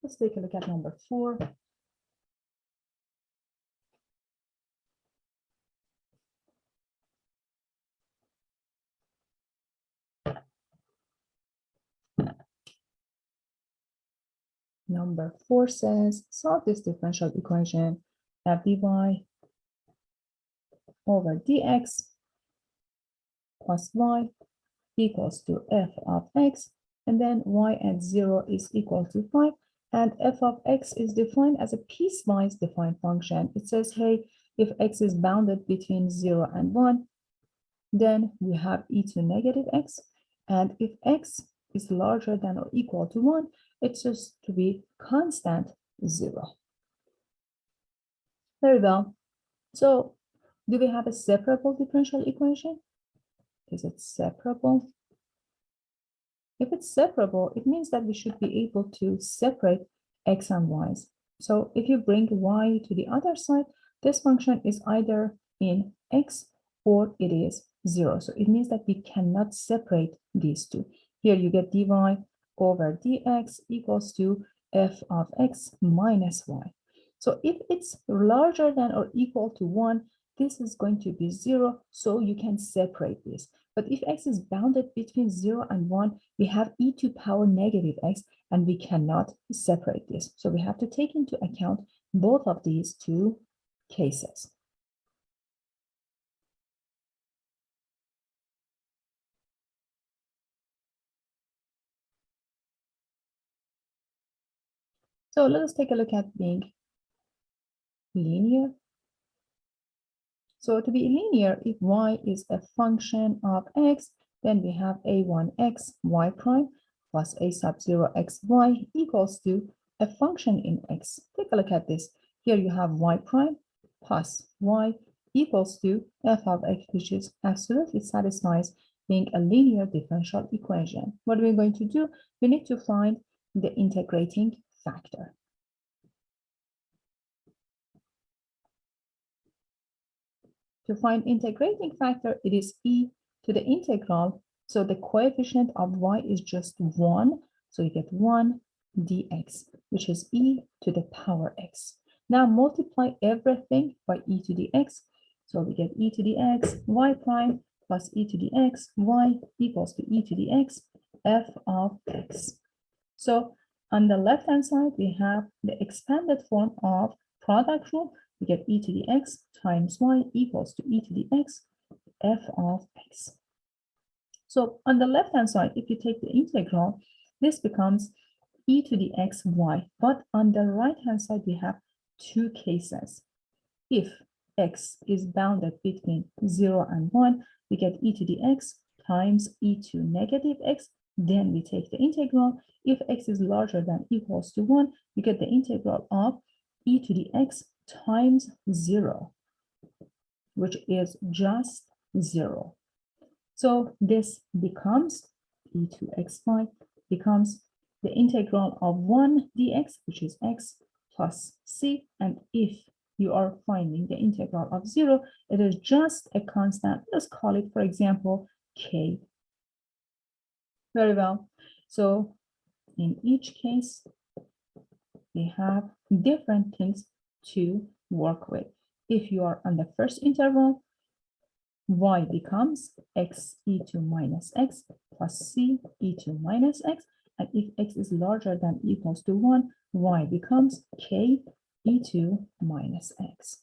Let's take a look at number 4. Number 4 says, solve this differential equation f dy over dx plus y equals to f of x, and then y at 0 is equal to 5, and f of x is defined as a piecewise defined function. It says, hey, if x is bounded between 0 and 1, then we have e to negative x, and if x is larger than or equal to 1, it's just to be constant 0. Very well. So do we have a separable differential equation? Is it separable? If it's separable, it means that we should be able to separate x and y's. So if you bring y to the other side, this function is either in x or it is 0. So it means that we cannot separate these two. Here you get dy over dx equals to f of x minus y. So if it's larger than or equal to 1, this is going to be 0, so you can separate this. But if x is bounded between 0 and 1, we have e to power negative x, and we cannot separate this. So we have to take into account both of these two cases. So let us take a look at being linear. So to be linear, if y is a function of x, then we have a1x y prime plus a sub 0 xy equals to a function in x. Take a look at this. Here you have y prime plus y equals to f of x, which is absolutely satisfies being a linear differential equation. What are we going to do? We need to find the integrating factor. To find integrating factor, it is e to the integral. So the coefficient of y is just 1. So you get 1 dx, which is e to the power x. Now multiply everything by e to the x. So we get e to the x y prime plus e to the x y equals to e to the x f of x. So on the left-hand side, we have the expanded form of product rule. We get e to the x times y equals to e to the x f of x. So on the left-hand side, if you take the integral, this becomes e to the x y. But on the right-hand side, we have two cases. If x is bounded between 0 and 1, we get e to the x times e to negative x. Then we take the integral. If x is larger than equals to 1, we get the integral of e to the x times 0, which is just 0. So this becomes e to xy becomes the integral of 1 dx, which is x plus c. And if you are finding the integral of 0, it is just a constant. Let's call it, for example, k. Very well. So in each case, we have different things to work with. If you are on the first interval, y becomes x e to minus x plus c e to minus x. And if x is larger than equals to 1, y becomes k e to minus x.